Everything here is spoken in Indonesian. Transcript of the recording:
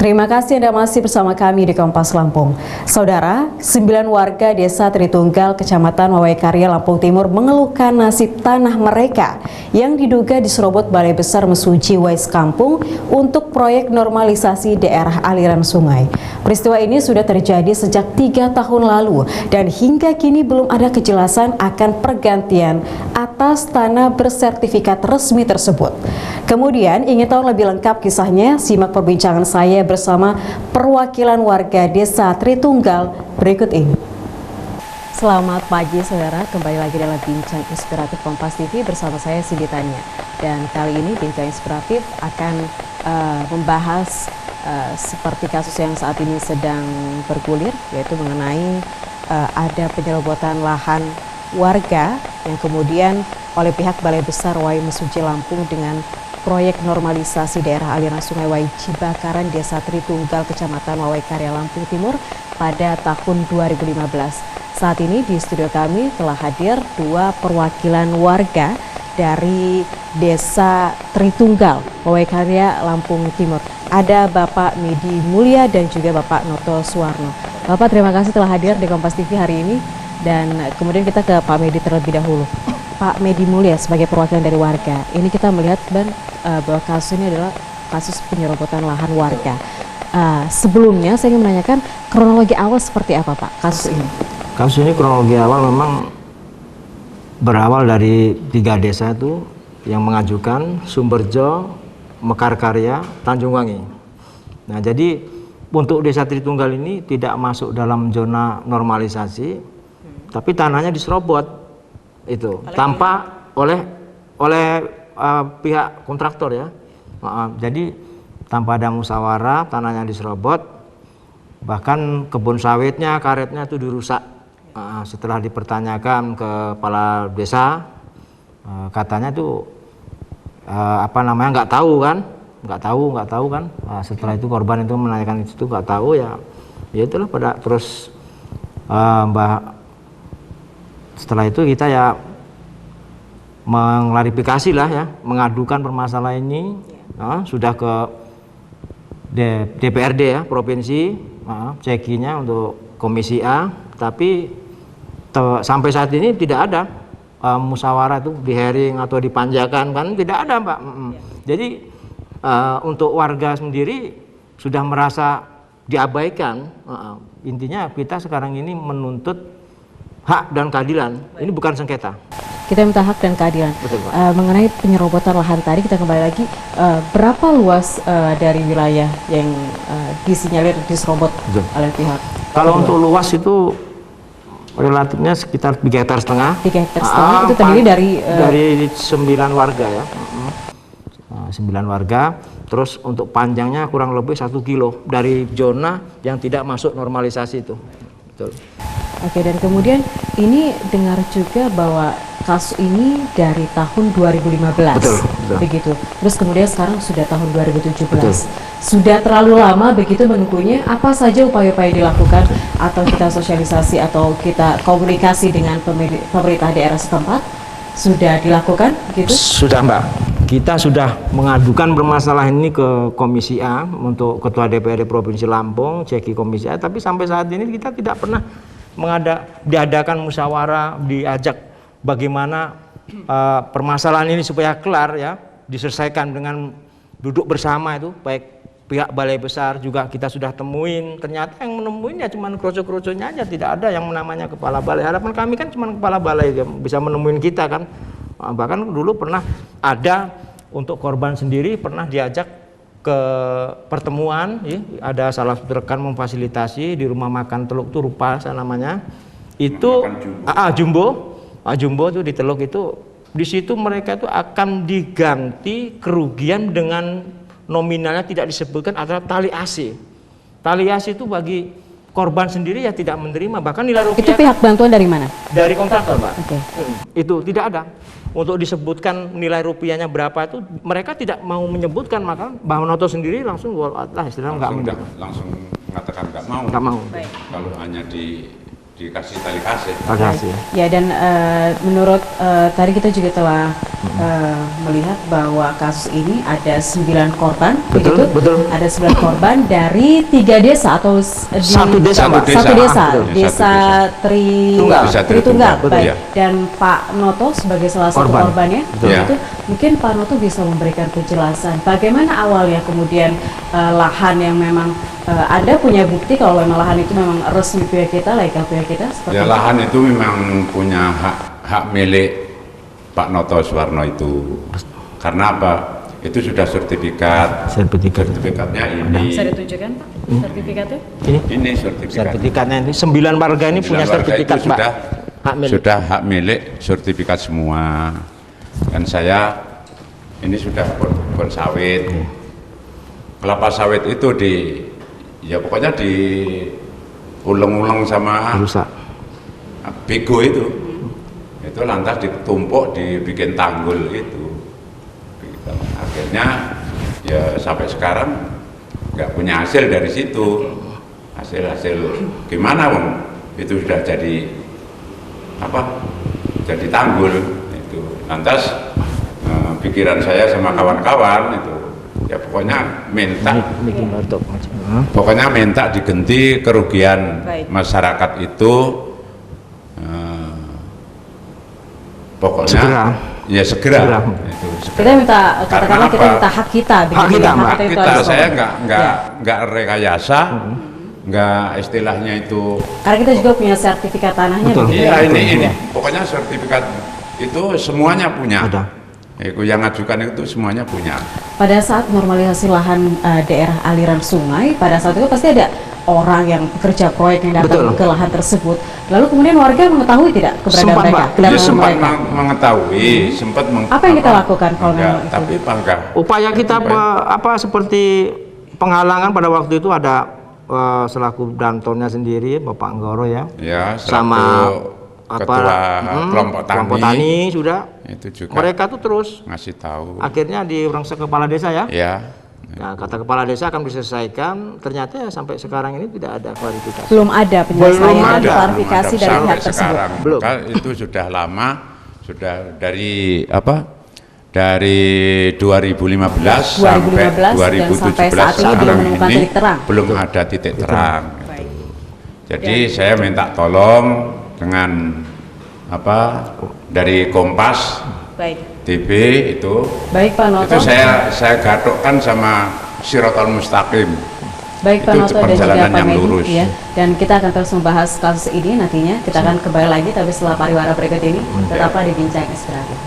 Terima kasih Anda masih bersama kami di Kompas Lampung. Saudara, 9 warga Desa Tritunggal, Kecamatan Wawaikarya, Lampung Timur mengeluhkan nasib tanah mereka yang diduga diserobot Balai Besar Mesuji Wais Kampung untuk proyek normalisasi daerah aliran sungai. Peristiwa ini sudah terjadi sejak 3 tahun lalu dan hingga kini belum ada kejelasan akan pergantian atas tanah bersertifikat resmi tersebut. Kemudian, ingin tahu lebih lengkap kisahnya, simak perbincangan saya bersama perwakilan warga Desa Tritunggal berikut ini. Selamat pagi saudara, kembali lagi dalam Bincang Inspiratif Kompas TV bersama saya Cindy Tania. Dan kali ini Bincang Inspiratif akan membahas seperti kasus yang saat ini sedang bergulir, yaitu mengenai ada penyerobotan lahan warga yang kemudian oleh pihak Balai Besar Wai Mesuji Lampung dengan proyek normalisasi daerah aliran sungai Wai Cibakaran, Desa Tritunggal, Kecamatan Wawaikarya, Lampung Timur pada tahun 2015. Saat ini di studio kami telah hadir 2 perwakilan warga dari Desa Tritunggal, Wawaikarya, Lampung Timur. Ada Bapak Medi Mulya dan juga Bapak Noto Suwarno. Bapak, terima kasih telah hadir di Kompas TV hari ini. Dan kemudian kita ke Pak Medi terlebih dahulu. Pak Medi Mulya sebagai perwakilan dari warga, ini kita melihat bahwa kasus ini adalah kasus penyerobotan lahan warga. Sebelumnya saya ingin menanyakan kronologi awal seperti apa Pak kasus ini? Kasus ini kronologi awal memang berawal dari 3 desa itu yang mengajukan, Sumberjo, Mekarkarya, Tanjung Wangi. Nah, jadi untuk Desa Tritunggal ini tidak masuk dalam zona normalisasi, tapi tanahnya diserobot itu tanpa oleh pihak kontraktor ya. Jadi tanpa ada musyawarah tanahnya diserobot, bahkan kebun sawitnya, karetnya itu dirusak. Setelah dipertanyakan ke kepala desa, katanya itu nggak tahu kan. Setelah itu korban itu menanyakan itu nggak tahu ya itulah pada terus setelah itu kita ya mengklarifikasi lah ya, mengadukan permasalahan ini sudah ke DPRD ya, provinsi, cekinya untuk Komisi A, tapi sampai saat ini tidak ada musyawarah itu di hearing atau dipanjakan kan tidak ada Pak. Jadi untuk warga sendiri sudah merasa diabaikan. Intinya kita sekarang ini menuntut hak dan keadilan. Ini bukan sengketa. Kita minta hak dan keadilan. Betul, Pak. Mengenai penyerobotan lahan tadi, kita kembali lagi. Berapa luas dari wilayah yang disinyalir diserobot oleh pihak? Kalau untuk luas itu relatifnya sekitar 3,5 hektar. 3,5 hektar itu terdiri dari 9 warga ya. 9 warga. Terus untuk panjangnya kurang lebih 1 kilo dari zona yang tidak masuk normalisasi itu. Betul. Oke, dan kemudian ini dengar juga bahwa kasus ini dari tahun 2015. Betul. Begitu. Terus kemudian sekarang sudah tahun 2017. Betul. Sudah terlalu lama begitu menunggunya. Apa saja upaya-upaya dilakukan atau kita sosialisasi atau kita komunikasi dengan pemerintah daerah setempat? Sudah dilakukan gitu? Sudah Mbak. Kita sudah mengadukan permasalahan ini ke Komisi A untuk Ketua DPRD Provinsi Lampung, ceki Komisi A, tapi sampai saat ini kita tidak pernah diadakan musyawarah, diajak bagaimana permasalahan ini supaya kelar ya, diselesaikan dengan duduk bersama itu, baik pihak Balai Besar juga kita sudah temuin, ternyata yang menemuinnya cuma kroco-kroconya aja, tidak ada yang namanya kepala balai. Harapan kami kan cuma kepala balai yang bisa menemuin kita kan. Bahkan dulu pernah ada untuk korban sendiri pernah diajak ke pertemuan ya, ada salah satu rekan memfasilitasi di rumah makan Teluk itu Rupa namanya. Itu Jumbo itu di Teluk itu, di situ mereka itu akan diganti kerugian dengan nominalnya tidak disebutkan adalah tali AC. Tali AC itu bagi korban sendiri ya tidak menerima, bahkan nilai rupiah. Itu pihak bantuan dari mana? Dari kontraktor, Pak. Okay. Itu tidak ada. Untuk disebutkan nilai rupiahnya berapa itu mereka tidak mau menyebutkan, maka Mbah Noto sendiri langsung istilahnya langsung mengatakan nggak mau. Kalau hanya dikasih tali AC. Ya, dan menurut tadi kita juga telah melihat bahwa kasus ini ada 9 korban, Betul, begitu? betul. Ada 9 korban dari 3 desa atau Satu desa, Satu Pak. desa. Satu desa, Betul. desa Tunggal. Desa Tritunggal, Tritunggal, baik. ya. Dan Pak Noto sebagai salah satu Korban. korbannya, Betul. itu mungkin Pak Noto bisa memberikan penjelasan bagaimana awalnya kemudian lahan yang memang Anda punya bukti kalau memang lahan itu memang resmi punya kita, legal punya kita, seperti Ya itu? lahan itu memang punya hak milik Pak Noto Suwarno itu. Karena apa? Itu sudah sertifikatnya ini. Bisa ditunjukkan Pak sertifikatnya? Ini sertifikat. Sertifikatnya ini 9 warga ini punya 9 warga sertifikat, itu Pak. sudah Hak milik. sudah hak milik sertifikat semua. Dan saya ini sudah kebun sawit. Kelapa sawit itu ya pokoknya diulang-ulang sama Rusak. bego itu lantas ditumpuk dibikin tanggul itu. Akhirnya ya sampai sekarang nggak punya hasil dari situ. Hasil gimana Bang? Itu sudah jadi jadi tanggul itu. Lantas pikiran saya sama kawan-kawan itu ya pokoknya minta diganti kerugian Baik. masyarakat itu pokoknya segera. Itu, Kita minta, katakanlah kita apa? minta hak kita, Hak kita, Mbak. itu Kita harus saya dilakukan. nggak rekayasa, nggak istilahnya itu. Karena kita juga punya sertifikat tanahnya, Betul. begitu Iya ya? ini pokoknya sertifikat itu semuanya punya. Ada. Itu yang ngajukan itu semuanya punya. Pada saat normalisasi lahan daerah aliran sungai, pada saat itu pasti ada orang yang pekerja proyek yang datang Betul. ke lahan tersebut. Lalu kemudian warga mengetahui tidak keberadaan Sempat, mereka, Pak. Dia kedatangan sempat mereka? mengetahui, sempat Apa yang kita lakukan kalau memang itu? tapi enggak. Upaya kita seperti penghalangan pada waktu itu ada selaku dantonnya sendiri Bapak Anggoro ya. Ya, Sama ketua kelompok tani, sudah. itu juga Mereka tuh terus ngasih tahu. akhirnya diurangsek kepala desa ya. Ya, Nah, kata kepala desa akan diselesaikan, ternyata ya sampai sekarang ini tidak ada klarifikasi. Belum ada penyelesaian dan ada, klarifikasi dari sampai pihak tersebut. sekarang. Belum. Maka itu sudah lama, sudah dari dari 2015 sampai 2015 dan sampai 2017 saat ini belum sekarang menemukan ini titik terang. belum ada titik terang. Baik. Jadi saya minta tolong dengan dari Kompas Baik. TV itu Baik Pak Noto. itu saya gathukkan sama Sirotol Mustaqim. Baik Pak Itu Noto dan juga perjalanan Pak yang Medi, lurus. ya. Dan kita akan terus membahas kasus ini nantinya. Kita akan kembali lagi tapi setelah pariwara berikut ini. Tetaplah di Bincang Inspiratif.